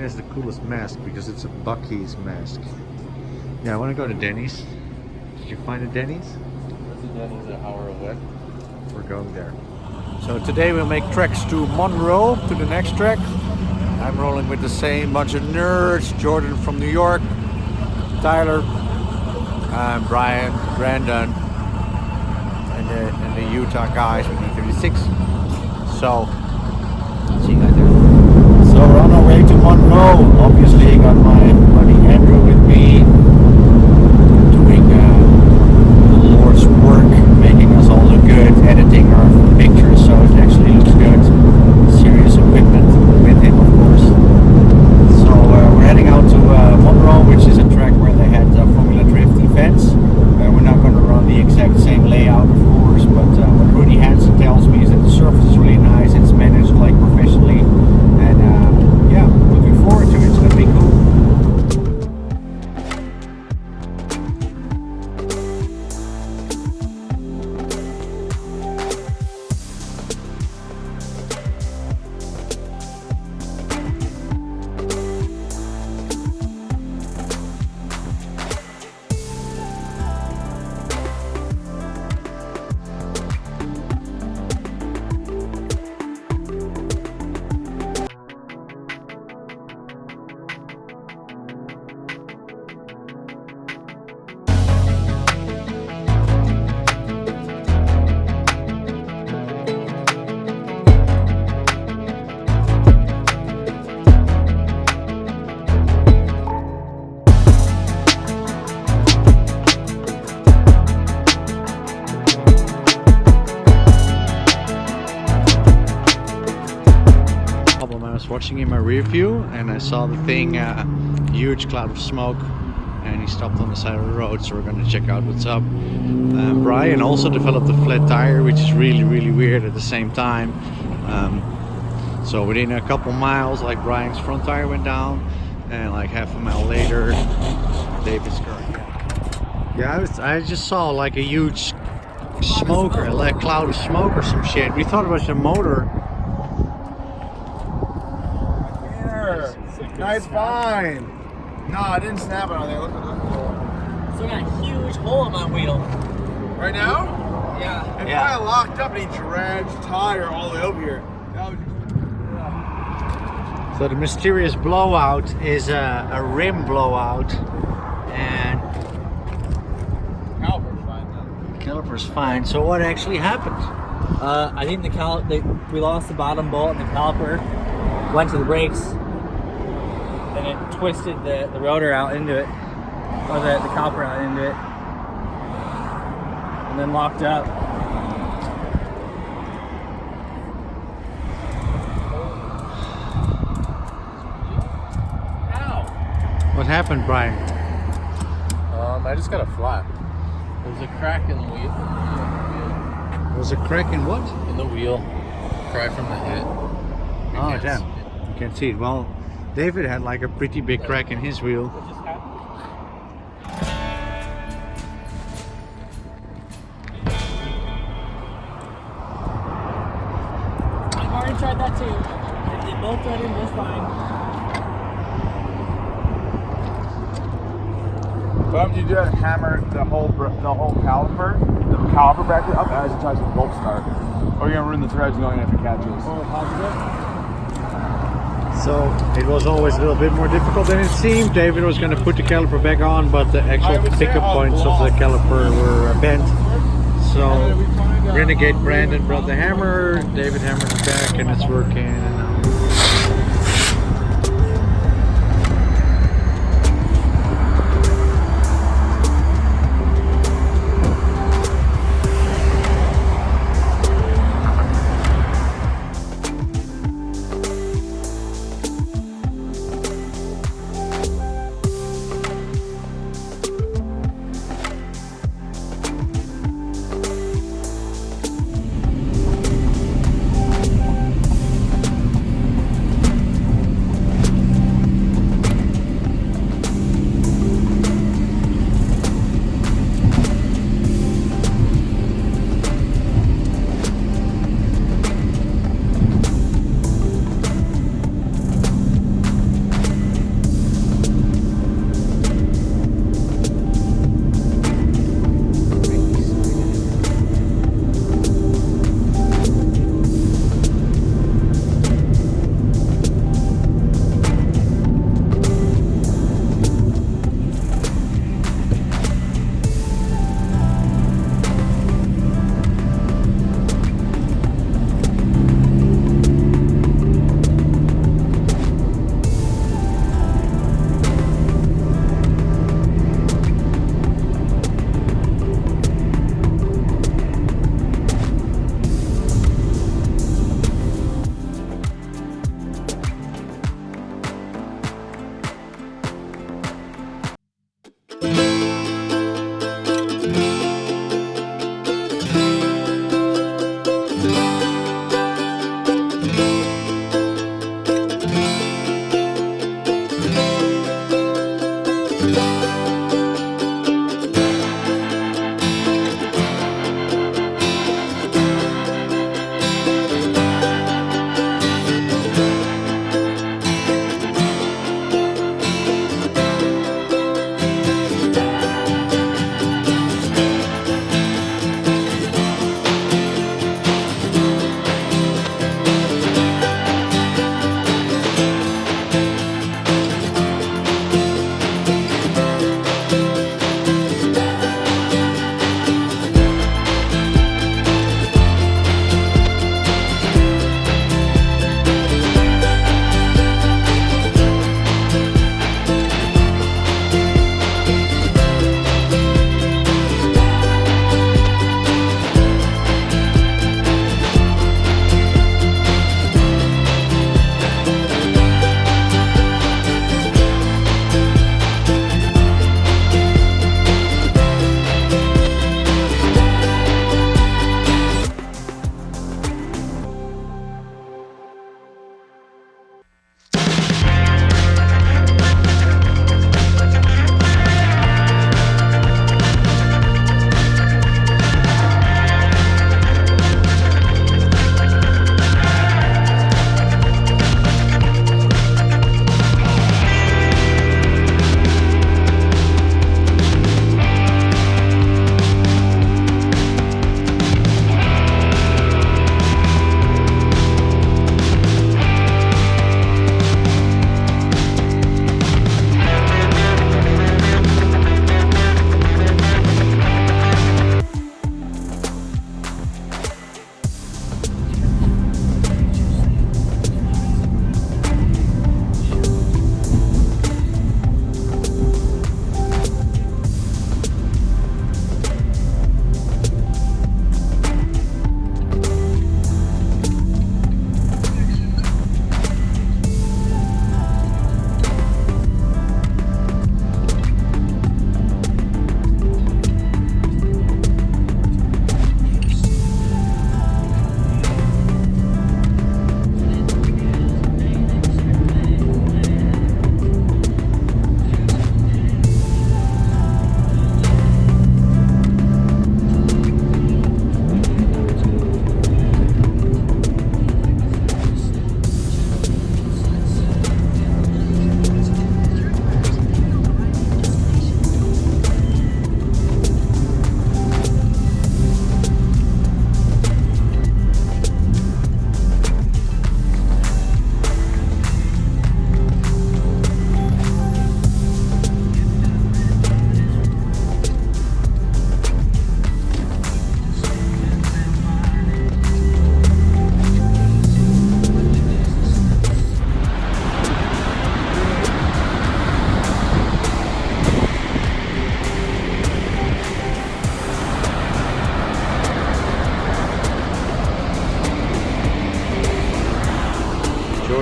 has the coolest mask because it's a Bucky's mask. Yeah, I want to go to Denny's. Did you find a Denny's? There's a Denny's an hour away. We're going there. So today we'll make treks to Monroe, to the next trek. I'm rolling with the same bunch of nerds. Jordan from New York, Tyler, Brian, Brandon, and the Utah guys with E36. So, see you guys there. So we're on our way to Monroe. Obviously, got my buddy Andrew with me, doing the Lord's work, making us all look good, editing our pictures so it actually looks good. Serious equipment with him, of course. So we're heading out to Monroe, which is a track where they had Formula Drift events. We're not going to run the exact same layout, of course, but what Rudy Hansen tells me is that the surface is really nice. It's managed like professionally, and yeah, looking forward to it. It's going to be cool. Watching in my rear view, and I saw the thing, huge cloud of smoke, and he stopped on the side of the road, so we're going to check out what's up. Brian also developed a flat tire, which is really weird at the same time. So within a couple miles, like, Brian's front tire went down, and like half a mile later David's car. Yeah, I just saw like a huge smoke, or like a cloud of smoke or some shit. We thought it was the motor. No, it's fine. No, I didn't snap it on there. Look at that. So I got a huge hole in my wheel. Right now? Yeah. And probably locked up and he dragged the tire all the way over here. So the mysterious blowout is a rim blowout, and Caliper's fine though. the caliper's fine. So what actually happened? I think we lost the bottom bolt and the caliper went to the brakes, and it twisted the rotor out into it, or the caliper out into it, and then locked up. Ow! What happened, Brian? I just got a flat. There's a crack in the wheel. Was a crack in what? In the wheel. Crack from the hit. Oh damn! You can see it. Well, David had like a pretty big crack in his wheel. What just happened? I've already tried that too. They both went in just fine. What happens if you do that and hammer the whole caliper bracket up as it tries to bolt start? Or you're gonna ruin the threads going if it catches. So it was always a little bit more difficult than it seemed. David was going to put the caliper back on, but the actual pickup points of the caliper were bent. So Renegade Brandon brought the hammer, David hammered it back, and it's working. And now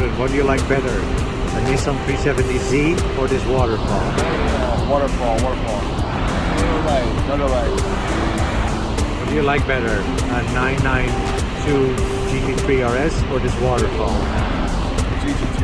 Jordan, what do you like better? A Nissan 370Z or this waterfall? Waterfall. Another light. What do you like better? A 992 GT3 RS or this waterfall? GT2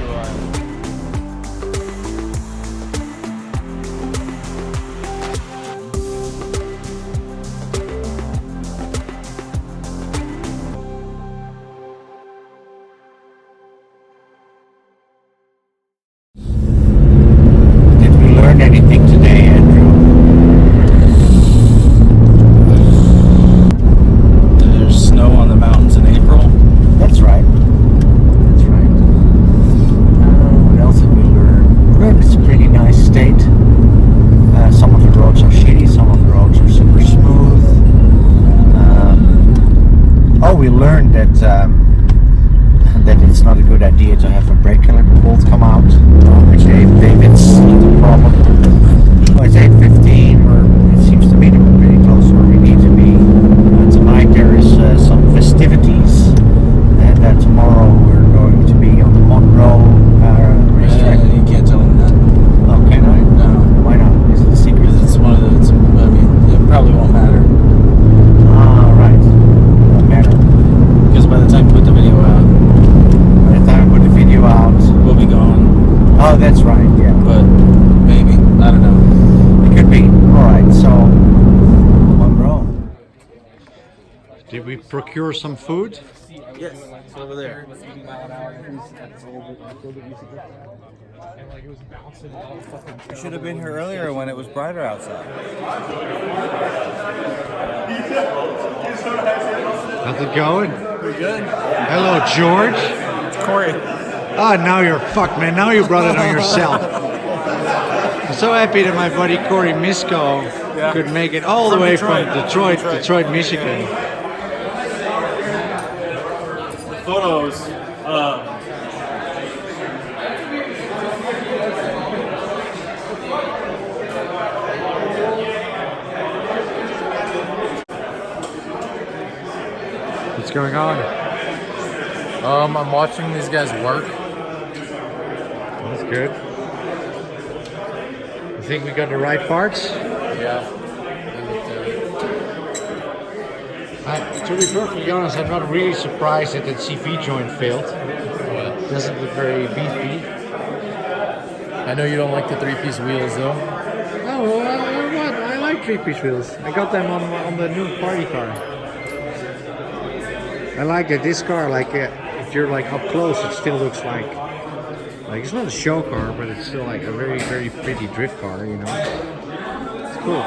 Did we learn anything today, Andrew? There's snow on the mountains in April. That's right. That's right. What else did we learn? Well, it's a pretty nice state. Some of the roads are shitty, some of the roads are super smooth. We learned that that it's not a good idea to have a brake caliper bolt come out, which gave David's the problem. Well, it's 8:15, or it seems to me that we're pretty close where we need to be. Tonight there is some festivities, and tomorrow we're going to be on the Monroe racetrack. You can't tell them that. Oh, can I? No. Why not? Is it a secret? Because it's one of the. I mean, it probably won't matter. Ah, right. Won't matter. Because by the time we put the video out, By the time I put the video out. we'll be gone. Oh, that's right. Yeah. But maybe. I don't know. It could be. Alright, so Monroe. Did we procure some food? Yes, it's over there. We should have been here earlier when it was brighter outside. How's it going? Pretty good. Hello, George. It's Corey. Ah, now you're fucked, man. Now you brought it on yourself. I'm so happy that my buddy Corey Misko could make it all the way from Detroit, Michigan. Photos. What's going on? I'm watching these guys work. That's good. You think we got the right parts? Yeah. To be perfectly honest, I'm not really surprised that CV joint failed. It doesn't look very beefy. I know you don't like the three-piece wheels though. Oh, well, what? I like three-piece wheels. I got them on the new party car. I like that this car, like if you're like up close, it still looks like it's not a show car, but it's still like a very, very pretty drift car, you know. It's cool.